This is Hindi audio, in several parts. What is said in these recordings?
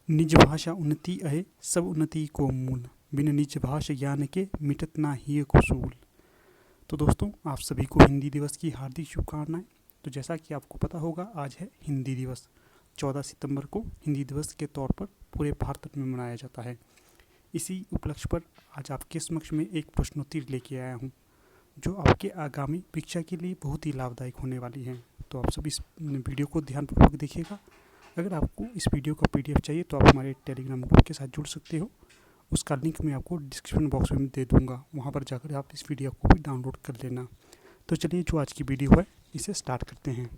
निज भाषा उन्नति अहे सब उन्नति को मूल, बिन निज भाषा ज्ञान के मिटत ना ही कुसूल। तो दोस्तों, आप सभी को हिंदी दिवस की हार्दिक शुभकामनाएं। तो जैसा कि आपको पता होगा, आज है हिंदी दिवस। 14 सितंबर को हिंदी दिवस के तौर पर पूरे भारत में मनाया जाता है। इसी उपलक्ष्य पर आज आपके समक्ष में एक प्रश्नोत्तरी लेके आया हूँ, जो आपके आगामी परीक्षा के लिए बहुत ही लाभदायक होने वाली है। तो आप सभी इस वीडियो को ध्यानपूर्वक देखिएगा। अगर आपको इस वीडियो का PDF चाहिए तो आप हमारे टेलीग्राम ग्रुप के साथ जुड़ सकते हो। उसका लिंक मैं आपको डिस्क्रिप्शन बॉक्स में दे दूंगा, वहाँ पर जाकर आप इस वीडियो को भी डाउनलोड कर लेना। तो चलिए, जो आज की वीडियो है इसे स्टार्ट करते हैं।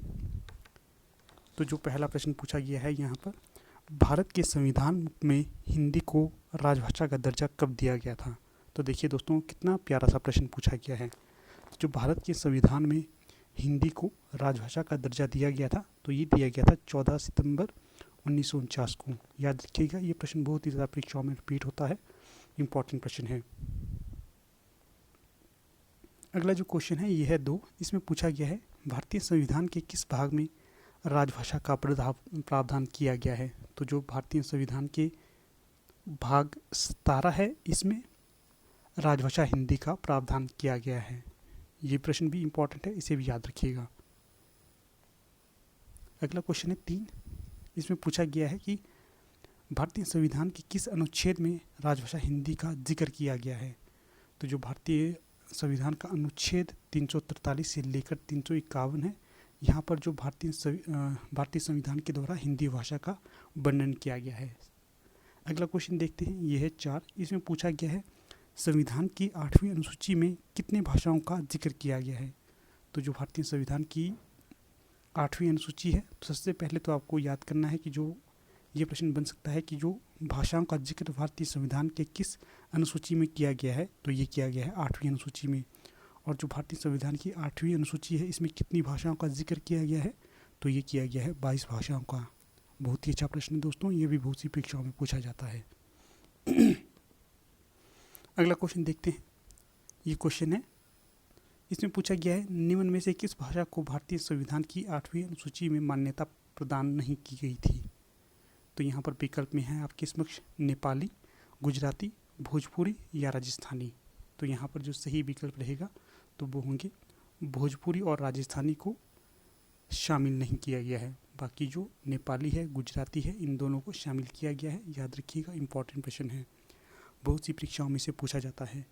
तो जो पहला प्रश्न पूछा गया है यहाँ पर, भारत के संविधान में हिंदी को राजभाषा का दर्जा कब दिया गया था? तो देखिए दोस्तों, कितना प्यारा सा प्रश्न पूछा गया है। जो भारत के संविधान में हिंदी को राजभाषा का दर्जा दिया गया था, तो ये दिया गया था 14 सितंबर 1949 को। याद रखिएगा, ये प्रश्न बहुत ही ज़्यादा परीक्षाओं में रिपीट होता है, इम्पॉर्टेंट प्रश्न है। अगला जो क्वेश्चन है ये है 2। इसमें पूछा गया है, भारतीय संविधान के किस भाग में राजभाषा का प्रावधान किया गया है? तो जो भारतीय संविधान के भाग 17 है, इसमें राजभाषा हिंदी का प्रावधान किया गया है। ये प्रश्न भी इम्पॉर्टेंट है, इसे भी याद रखिएगा। अगला क्वेश्चन है 3। इसमें पूछा गया है कि भारतीय संविधान के किस अनुच्छेद में राजभाषा हिंदी का जिक्र किया गया है? तो जो भारतीय संविधान का अनुच्छेद 343 से लेकर 351 है, यहाँ पर जो भारतीय संविधान के द्वारा हिंदी भाषा का वर्णन किया गया है। अगला क्वेश्चन देखते हैं, ये है 4। इसमें पूछा गया है, संविधान की 8वीं अनुसूची में कितने भाषाओं का जिक्र किया गया है? तो जो भारतीय संविधान की 8वीं अनुसूची है, तो सबसे पहले तो आपको याद करना है कि जो ये प्रश्न बन सकता है कि जो भाषाओं का जिक्र भारतीय संविधान के किस अनुसूची में किया गया है, तो ये किया गया है 8वीं अनुसूची में। और जो भारतीय संविधान की 8वीं अनुसूची है, इसमें कितनी भाषाओं का जिक्र किया गया है? तो ये किया गया है 22 भाषाओं का। बहुत ही अच्छा प्रश्न है दोस्तों, ये भी बहुत सी परीक्षाओं में पूछा जाता है। अगला क्वेश्चन देखते हैं। ये क्वेश्चन है, इसमें पूछा गया है, निम्न में से किस भाषा को भारतीय संविधान की 8वीं अनुसूची में मान्यता प्रदान नहीं की गई थी? तो यहाँ पर विकल्प में है आपके समक्ष नेपाली, गुजराती, भोजपुरी या राजस्थानी। तो यहाँ पर जो सही विकल्प रहेगा तो वो होंगे भोजपुरी और राजस्थानी को शामिल नहीं किया गया है। बाकी जो नेपाली है, गुजराती है, इन दोनों को शामिल किया गया है। याद रखिएगा, इम्पॉर्टेंट प्रश्न है, बहुत सी परीक्षाओं में से पूछा जाता है।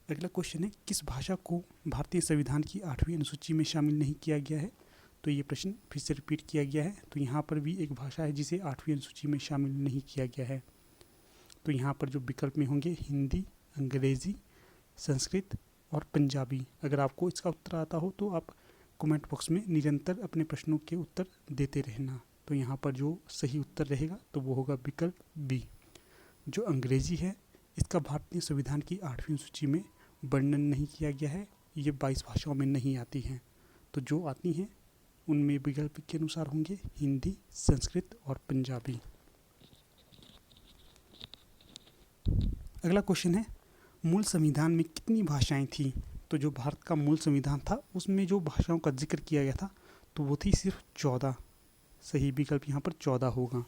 अगला क्वेश्चन है, किस भाषा को भारतीय संविधान की 8वीं अनुसूची में शामिल नहीं किया गया है? तो ये प्रश्न फिर से रिपीट किया गया है। तो यहाँ पर भी एक भाषा है जिसे 8वीं अनुसूची में शामिल नहीं किया गया है। तो यहाँ पर जो विकल्प में होंगे हिंदी, अंग्रेज़ी, संस्कृत और पंजाबी। अगर आपको इसका उत्तर आता हो तो आप कमेंट बॉक्स में निरंतर अपने प्रश्नों के उत्तर देते रहना। तो यहाँ पर जो सही उत्तर रहेगा तो वो होगा विकल्प बी। जो अंग्रेज़ी है, इसका भारतीय संविधान की 8वीं सूची में वर्णन नहीं किया गया है। ये 22 भाषाओं में नहीं आती हैं। तो जो आती हैं उनमें विकल्प के अनुसार होंगे हिंदी, संस्कृत और पंजाबी। अगला क्वेश्चन है, मूल संविधान में कितनी भाषाएं थीं? तो जो भारत का मूल संविधान था उसमें जो भाषाओं का जिक्र किया गया था तो वो थी सिर्फ 14। सही विकल्प यहाँ पर 14 होगा।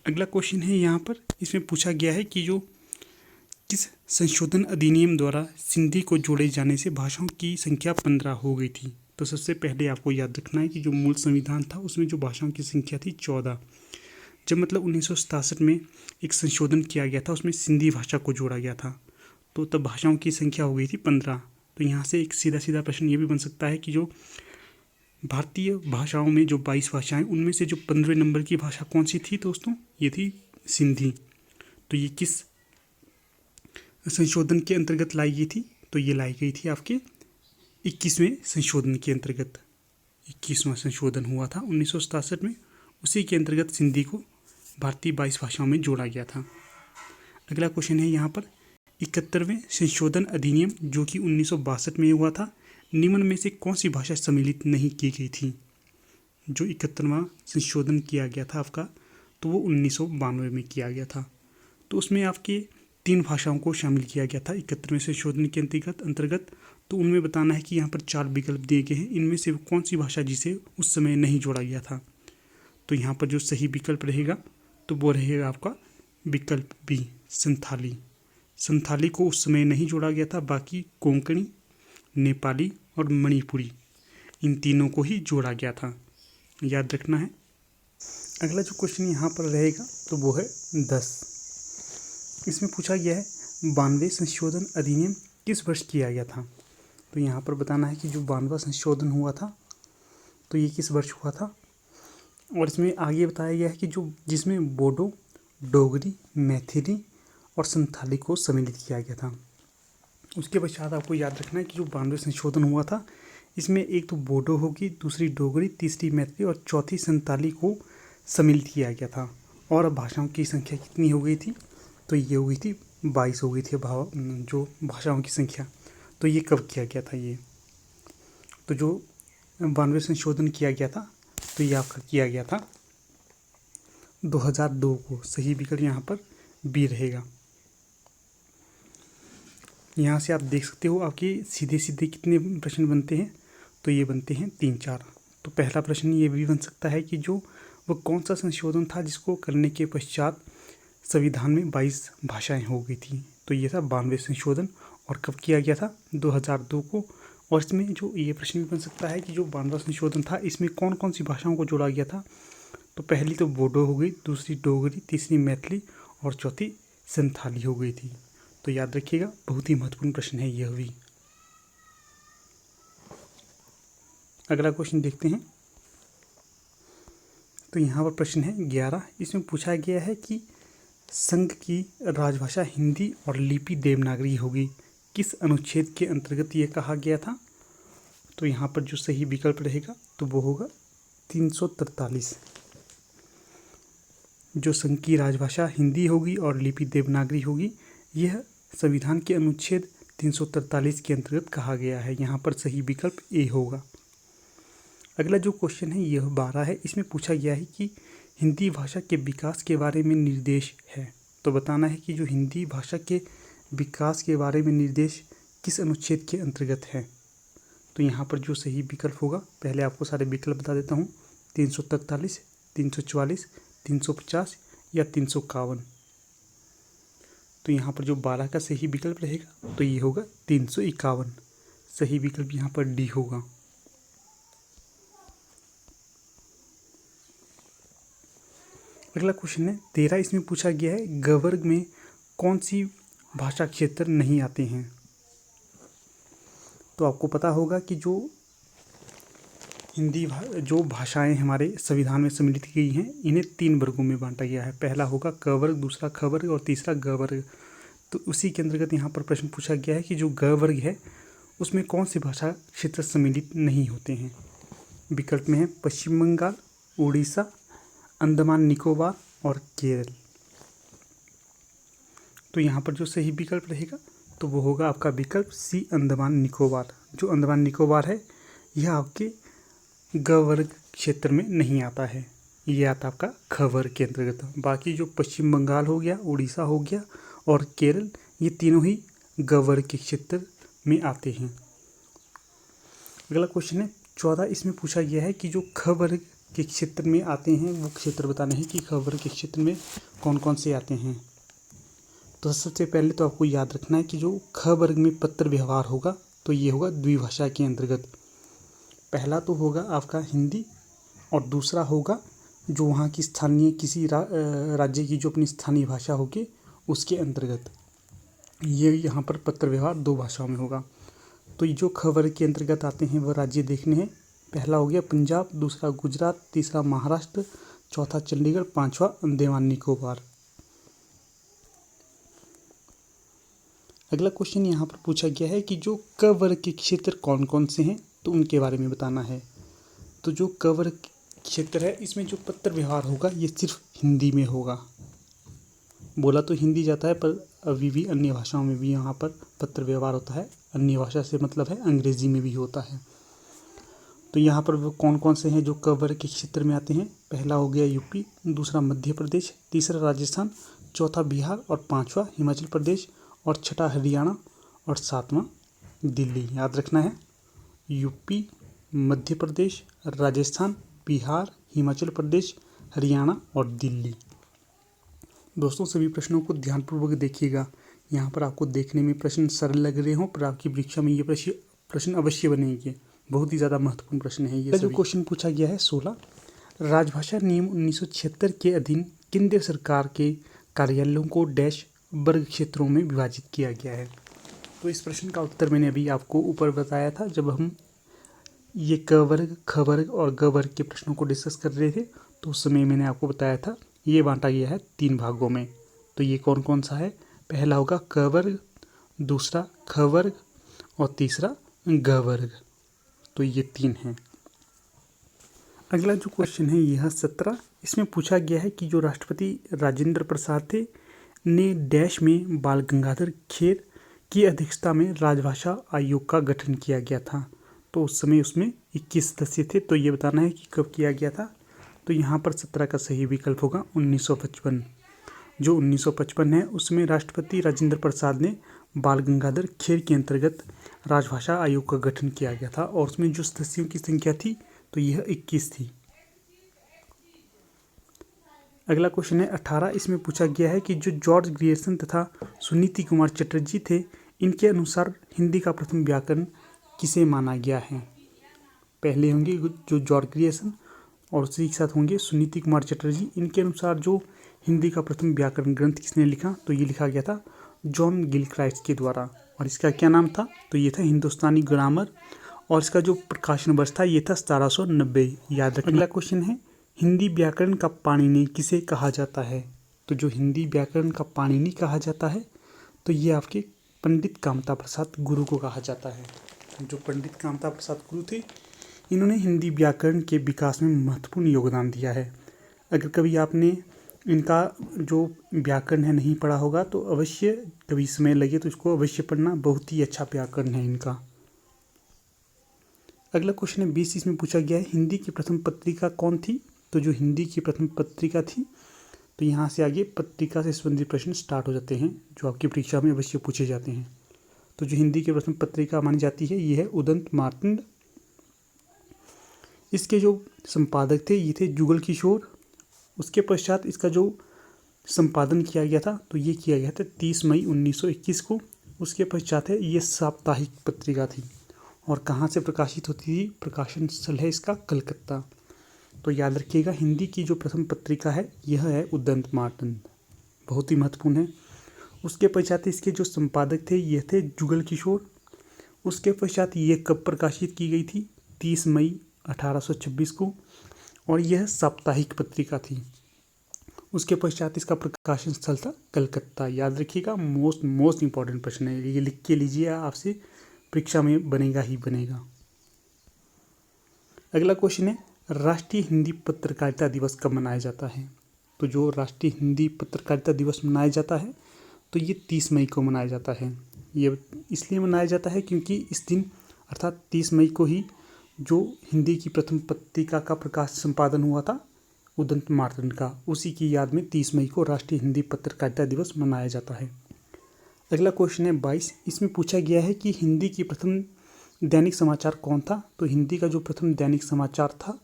अगला क्वेश्चन है यहाँ पर, इसमें पूछा गया है कि जो किस संशोधन अधिनियम द्वारा सिंधी को जोड़े जाने से भाषाओं की संख्या 15 हो गई थी? तो सबसे पहले आपको याद रखना है कि जो मूल संविधान था उसमें जो भाषाओं की संख्या थी 14। जब मतलब 1967 में एक संशोधन किया गया था, उसमें सिंधी भाषा को जोड़ा गया था, तो तब भाषाओं की संख्या हो गई थी 15। तो यहाँ से एक सीधा सीधा प्रश्न ये भी बन सकता है कि जो भारतीय भाषाओं में जो 22 भाषाएं, उनमें से जो 15वें नंबर की भाषा कौन सी थी दोस्तों? ये थी सिंधी। तो ये किस संशोधन के अंतर्गत लाई गई थी? तो ये लाई गई थी आपके 21वें संशोधन के अंतर्गत। 21वां संशोधन हुआ था 1967 में, उसी के अंतर्गत सिंधी को भारतीय 22 भाषाओं में जोड़ा गया था। अगला क्वेश्चन है यहाँ पर, 71वें संशोधन अधिनियम जो कि 1962 में हुआ था, निम्न में से कौन सी भाषा सम्मिलित नहीं की गई थी? जो 71वां संशोधन किया गया था आपका, तो वो 1992 में किया गया था। तो उसमें आपके 3 भाषाओं को शामिल किया गया था 71वें संशोधन के अंतर्गत। तो उनमें बताना है कि यहाँ पर 4 विकल्प दिए गए हैं, इनमें से कौन सी भाषा जिसे उस समय नहीं जोड़ा गया था। तो यहाँ पर जो सही विकल्प रहेगा तो वो रहेगा आपका विकल्प बी संथाली। संथाली को उस समय नहीं जोड़ा गया था, बाकी कोंकणी, नेपाली और मणिपुरी इन तीनों को ही जोड़ा गया था, याद रखना है। अगला जो क्वेश्चन यहाँ पर रहेगा तो वो है 10। इसमें पूछा गया है 92 संशोधन अधिनियम किस वर्ष किया गया था। तो यहाँ पर बताना है कि जो 92वां संशोधन हुआ था तो ये किस वर्ष हुआ था। और इसमें आगे बताया गया है कि जो जिसमें बोडो, डोगरी, मैथिली और संथाली को सम्मिलित किया गया था। उसके पश्चात आपको याद रखना है कि जो 92 संशोधन हुआ था इसमें एक तो बोडो होगी, दूसरी डोगरी, तीसरी मैथिली और चौथी संथाली को सम्मिलित किया गया था। और अब भाषाओं की संख्या कितनी हो गई थी, तो ये हो गई थी 22 हो गई थी जो भाषाओं की संख्या। तो ये कब किया गया था, ये तो जो 92 संशोधन किया गया था तो ये आपका किया गया था 2002 को। सही विकल्प यहाँ पर बी रहेगा। यहाँ से आप देख सकते हो आपके सीधे सीधे कितने प्रश्न बनते हैं, तो ये बनते हैं 3-4। तो पहला प्रश्न ये भी बन सकता है कि जो वो कौन सा संशोधन था जिसको करने के पश्चात संविधान में 22 भाषाएं हो गई थी। तो ये था 92 संशोधन। और कब किया गया था, 2002 को। और इसमें जो ये प्रश्न भी बन सकता है कि जो 92वां संशोधन था इसमें कौन कौन सी भाषाओं को जोड़ा गया था। तो पहली तो बोडो हो गई, दूसरी डोगरी, तीसरी मैथिली और चौथी संथाली हो गई थी। तो याद रखिएगा, बहुत ही महत्वपूर्ण प्रश्न है यह भी। अगला क्वेश्चन देखते हैं। तो यहाँ पर प्रश्न है 11। इसमें पूछा गया है कि संघ की राजभाषा हिंदी और लिपि देवनागरी होगी, किस अनुच्छेद के अंतर्गत ये कहा गया था। तो यहाँ पर जो सही विकल्प रहेगा तो वो होगा 343। जो संघ की राजभाषा हिंदी होगी और लिपि देवनागरी होगी, यह संविधान के अनुच्छेद 343 के अंतर्गत कहा गया है। यहाँ पर सही विकल्प ए होगा। अगला जो क्वेश्चन है यह 12 है। इसमें पूछा गया है कि हिंदी भाषा के विकास के बारे में निर्देश है। तो बताना है कि जो हिंदी भाषा के विकास के बारे में निर्देश किस अनुच्छेद के अंतर्गत है। तो यहाँ पर जो सही विकल्प होगा, पहले आपको सारे विकल्प बता देता हूँ, 343, 344, 350 या 351। तो यहाँ पर जो 12 का सही विकल्प रहेगा तो ये होगा 351। सही विकल्प यहाँ पर डी होगा। अगला क्वेश्चन है 13। इसमें पूछा गया है ग वर्ग में कौन सी भाषा क्षेत्र नहीं आते हैं। तो आपको पता होगा कि जो जो भाषाएं हमारे संविधान में सम्मिलित की गई हैं इन्हें 3 वर्गों में बांटा गया है। पहला होगा क वर्ग, दूसरा ख वर्ग और तीसरा ग वर्ग। तो उसी के अंतर्गत यहाँ पर प्रश्न पूछा गया है कि जो ग वर्ग है उसमें कौन सी भाषा क्षेत्र सम्मिलित नहीं होते हैं। विकल्प में है पश्चिम बंगाल, उड़ीसा, अंडमान निकोबार और केरल। तो यहाँ पर जो सही विकल्प रहेगा तो वो होगा आपका विकल्प सी अंडमान निकोबार। जो अंडमान निकोबार है यह आपके ग वर्ग क्षेत्र में नहीं आता है, ये आता आपका ख वर्ग के अंतर्गत। बाकी जो पश्चिम बंगाल हो गया, उड़ीसा हो गया और केरल, ये तीनों ही ग वर्ग के क्षेत्र में आते हैं। अगला क्वेश्चन है 14। इसमें पूछा गया है कि जो ख वर्ग के क्षेत्र में आते हैं वो क्षेत्र बताने हैं कि ख वर्ग के क्षेत्र में कौन कौन से आते हैं। तो सबसे पहले तो आपको याद रखना है कि जो ख वर्ग में पत्र व्यवहार होगा तो ये होगा द्विभाषा के अंतर्गत। पहला तो होगा आपका हिंदी और दूसरा होगा जो वहाँ की स्थानीय किसी राज्य की जो अपनी स्थानीय भाषा होगी उसके अंतर्गत। ये यहाँ पर पत्र व्यवहार 2 भाषाओं में होगा। तो ये जो ख वर्ग के अंतर्गत आते हैं वह राज्य देखने हैं। पहला हो गया पंजाब, दूसरा गुजरात, तीसरा महाराष्ट्र, चौथा चंडीगढ़, 5वां अंडमान निकोबार। अगला क्वेश्चन यहाँ पर पूछा गया है कि जो क वर्ग के क्षेत्र कौन कौन से हैं तो उनके बारे में बताना है। तो जो क वर्ग क्षेत्र है इसमें जो पत्र व्यवहार होगा ये सिर्फ हिंदी में होगा। बोला तो हिंदी जाता है पर अभी भी अन्य भाषाओं में भी यहाँ पर पत्र व्यवहार होता है। अन्य भाषा से मतलब है अंग्रेजी में भी होता है। तो यहाँ पर वो कौन कौन से हैं जो क वर्ग के क्षेत्र में आते हैं। पहला हो गया यूपी, दूसरा मध्य प्रदेश, तीसरा राजस्थान, चौथा बिहार और 5वां हिमाचल प्रदेश और छठा हरियाणा और 7वां दिल्ली। याद रखना है यूपी, मध्य प्रदेश, राजस्थान, बिहार, हिमाचल प्रदेश, हरियाणा और दिल्ली। दोस्तों सभी प्रश्नों को ध्यानपूर्वक देखिएगा। यहाँ पर आपको देखने में प्रश्न सरल लग रहे हों, पर आपकी परीक्षा में ये प्रश्न अवश्य बनेंगे। बहुत ही ज़्यादा महत्वपूर्ण प्रश्न है ये। जो क्वेश्चन पूछा गया है 16, राजभाषा नियम 1976 के अधीन केंद्र सरकार के कार्यालयों को डैश वर्ग क्षेत्रों में विभाजित किया गया है। तो इस प्रश्न का उत्तर मैंने अभी आपको ऊपर बताया था, जब हम ये क वर्ग, ख वर्ग और ग वर्ग के प्रश्नों को डिस्कस कर रहे थे, तो उस समय मैंने आपको बताया था ये बांटा गया है 3 भागों में। तो ये कौन कौन सा है? पहला होगा क वर्ग, दूसरा ख वर्ग और तीसरा ग वर्ग। तो ये 3 हैं। अगला जो क्वेश्चन है यह 17, इसमें पूछा गया है कि जो राष्ट्रपति राजेंद्र प्रसाद थे ने डैश में बाल गंगाधर खेर की अध्यक्षता में राजभाषा आयोग का गठन किया गया था। तो उस समय उसमें 21 सदस्य थे। तो ये बताना है कि कब किया गया था। तो यहाँ पर 17 का सही विकल्प होगा 1955। जो 1955 है उसमें राष्ट्रपति राजेंद्र प्रसाद ने बाल गंगाधर खेर के अंतर्गत राजभाषा आयोग का गठन किया गया था, और उसमें जो सदस्यों की संख्या थी तो यह 21 थी। अगला क्वेश्चन है 18, इसमें पूछा गया है कि जो जॉर्ज ग्रियर्सन तथा सुनीति कुमार चटर्जी थे, इनके अनुसार हिंदी का प्रथम व्याकरण किसे माना गया है? पहले होंगे जो जॉर्ज ग्रियर्सन और उसी के साथ होंगे सुनीति कुमार चटर्जी। इनके अनुसार जो हिंदी का प्रथम व्याकरण ग्रंथ किसने लिखा? तो ये लिखा गया था जॉन गिलक्राइस्ट के द्वारा, और इसका क्या नाम था? तो ये था हिंदुस्तानी ग्रामर, और इसका जो प्रकाशन वर्ष था ये था 1790। याद रखना। अगला क्वेश्चन है हिंदी व्याकरण का पाणिनि किसे कहा जाता है? तो जो हिंदी व्याकरण का पाणिनि कहा जाता है तो ये आपके पंडित कामता प्रसाद गुरु को कहा जाता है। जो पंडित कामता प्रसाद गुरु थे, इन्होंने हिंदी व्याकरण के विकास में महत्वपूर्ण योगदान दिया है। अगर कभी आपने इनका जो व्याकरण है नहीं पढ़ा होगा तो अवश्य कभी समय लगे तो इसको अवश्य पढ़ना, बहुत ही अच्छा व्याकरण है इनका। अगला क्वेश्चन है 20, इसमें पूछा गया है हिंदी की प्रथम पत्रिका कौन थी? तो जो हिंदी की प्रथम पत्रिका थी, तो यहाँ से आगे पत्रिका से संबंधित प्रश्न स्टार्ट हो जाते हैं जो आपकी परीक्षा में अवश्य पूछे जाते हैं। तो जो हिंदी की प्रथम पत्रिका मानी जाती है ये है उदंत मार्तंड। इसके जो संपादक थे ये थे जुगल किशोर। उसके पश्चात इसका जो संपादन किया गया था तो ये किया गया था 30 मई 1921 को। उसके पश्चात है ये साप्ताहिक पत्रिका थी, और कहाँ से प्रकाशित होती थी? प्रकाशन स्थल है इसका कलकत्ता। तो याद रखिएगा हिंदी की जो प्रथम पत्रिका है यह है उदंत मार्तंड, बहुत ही महत्वपूर्ण है। उसके पश्चात इसके जो संपादक थे ये थे जुगल किशोर। उसके पश्चात ये कब प्रकाशित की गई थी? 30 मई 1826 को, और यह साप्ताहिक पत्रिका थी। उसके पश्चात इसका प्रकाशन स्थल था कलकत्ता। याद रखिएगा, मोस्ट इंपॉर्टेंट प्रश्न है ये, लिख के लीजिए, आपसे परीक्षा में बनेगा ही बनेगा। अगला क्वेश्चन है राष्ट्रीय हिंदी पत्रकारिता दिवस कब मनाया जाता है? तो जो राष्ट्रीय हिंदी पत्रकारिता दिवस मनाया जाता है तो ये 30 मई को मनाया जाता है। ये इसलिए मनाया जाता है क्योंकि इस दिन अर्थात 30 मई को ही जो हिंदी की प्रथम पत्रिका का प्रकाश संपादन हुआ था उदंत मार्तंड का, उसी की याद में 30 मई को राष्ट्रीय हिंदी पत्रकारिता दिवस मनाया जाता है। अगला क्वेश्चन है 22, इसमें पूछा गया है कि हिंदी की प्रथम दैनिक समाचार कौन था? तो हिंदी का जो प्रथम दैनिक समाचार था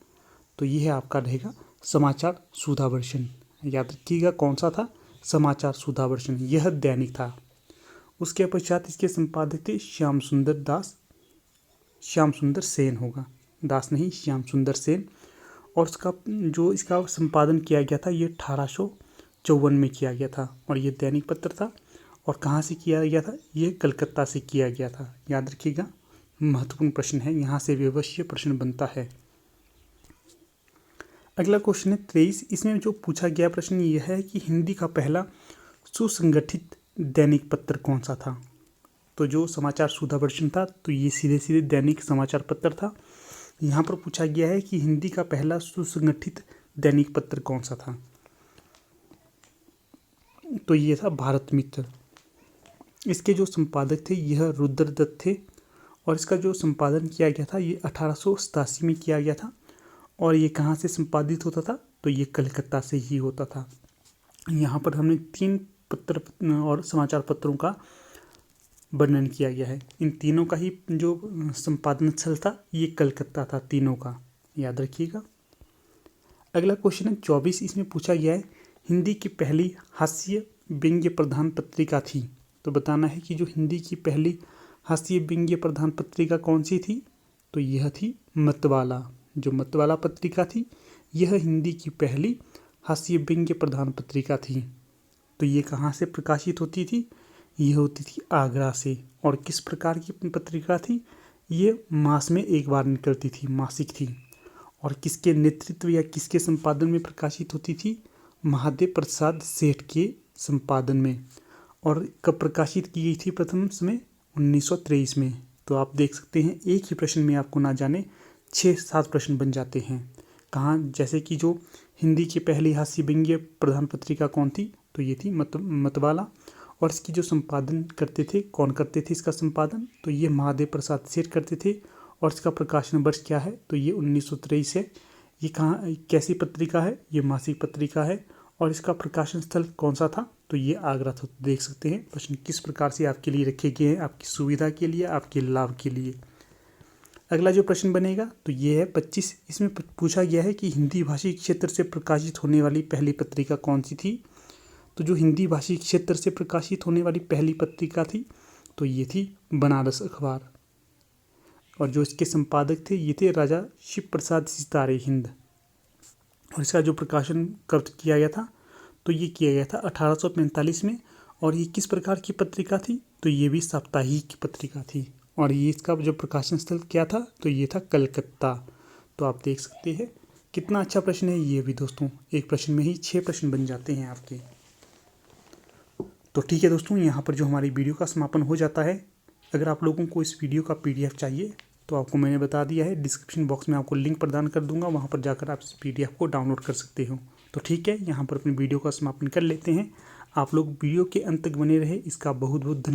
तो ये है आपका रहेगा समाचार सुधावर्षन। याद रखिएगा कौन सा था? समाचार सुधावर्षन, यह दैनिक था। उसके पश्चात इसके संपादक थे श्याम सुंदर सेन होगा, दास नहीं, श्याम सुंदर सेन। और इसका संपादन किया गया था ये 1854 में किया गया था, और ये दैनिक पत्र था। और कहाँ से किया गया था? ये कलकत्ता से किया गया था। याद रखिएगा, महत्वपूर्ण प्रश्न है, यहाँ से भी अवश्य प्रश्न बनता है। अगला क्वेश्चन है 23, इसमें जो पूछा गया प्रश्न यह है कि हिंदी का पहला सुसंगठित दैनिक पत्र कौन सा था? तो जो समाचार सुधावर्षन था तो ये सीधे दैनिक समाचार पत्र था। यहाँ पर पूछा गया है कि हिंदी का पहला सुसंगठित दैनिक पत्र कौन सा था? तो ये था भारत मित्र। इसके जो संपादक थे यह रुद्रदत्त थे, और इसका जो संपादन किया गया था ये 1887 में किया गया था। और ये कहाँ से संपादित होता था? तो ये कलकत्ता से ही होता था। यहाँ पर हमने 3 पत्र और समाचार पत्रों का वर्णन किया गया है। इन तीनों का ही जो संपादन स्थल था ये कलकत्ता था, तीनों का। याद रखिएगा। अगला क्वेश्चन है 24, इसमें पूछा गया है हिंदी की पहली हास्य व्यंग्य प्रधान पत्रिका थी? तो बताना है कि जो हिंदी की पहली हास्य व्यंग्य प्रधान पत्रिका कौन सी थी? तो यह थी मतवाला। जो मतवाला पत्रिका थी यह हिंदी की पहली हास्य व्यंग्य प्रधान पत्रिका थी। तो ये कहाँ से प्रकाशित होती थी? यह होती थी आगरा से। और किस प्रकार की पत्रिका थी? ये मास में एक बार निकलती थी, मासिक थी। और किसके नेतृत्व या किसके संपादन में प्रकाशित होती थी? महादेव प्रसाद सेठ के संपादन में। और कब प्रकाशित की गई थी प्रथम समय? 1923 में। तो आप देख सकते हैं एक ही प्रश्न में आपको ना जाने 6-7 प्रश्न बन जाते हैं। कहाँ? जैसे कि जो हिंदी की पहली हास्य व्यंग्य प्रधान पत्रिका कौन थी? तो ये थी मतवाला। और इसकी जो संपादन करते थे, कौन करते थे इसका संपादन? तो ये महादेव प्रसाद सेठ करते थे। और इसका प्रकाशन वर्ष क्या है? तो ये 1923 है। ये कहाँ, कैसी पत्रिका है? ये मासिक पत्रिका है। और इसका प्रकाशन स्थल कौन सा था? तो ये आगरा था। देख सकते हैं प्रश्न किस प्रकार से आपके लिए रखे गए हैं, आपकी सुविधा के लिए, आपके लाभ के लिए। अगला जो प्रश्न बनेगा तो ये है 25। इसमें पूछा गया है कि हिंदी भाषी क्षेत्र से प्रकाशित होने वाली पहली पत्रिका कौन सी थी? तो जो हिंदी भाषी क्षेत्र से प्रकाशित होने वाली पहली पत्रिका थी तो ये थी बनारस अखबार। और जो इसके संपादक थे ये थे राजा शिव प्रसाद सितारे हिंद। और इसका जो प्रकाशन कब किया गया था? तो ये किया गया था 1845 में। और ये किस प्रकार की पत्रिका थी? तो ये भी साप्ताहिक पत्रिका थी। और ये इसका जो प्रकाशन स्थल क्या था? तो ये था कलकत्ता। तो आप देख सकते हैं कितना अच्छा प्रश्न है ये भी दोस्तों। एक प्रश्न में ही 6 प्रश्न बन जाते हैं आपके। तो ठीक है दोस्तों, यहाँ पर जो हमारी वीडियो का समापन हो जाता है। अगर आप लोगों को इस वीडियो का PDF चाहिए तो आपको मैंने बता दिया है, डिस्क्रिप्शन बॉक्स में आपको लिंक प्रदान कर दूंगा, वहाँ पर जाकर आप इस PDF को डाउनलोड कर सकते हो। तो ठीक है, यहाँ पर अपनी वीडियो का समापन कर लेते हैं। आप लोग वीडियो के अंत तक बने रहे, इसका बहुत बहुत धन्यवाद।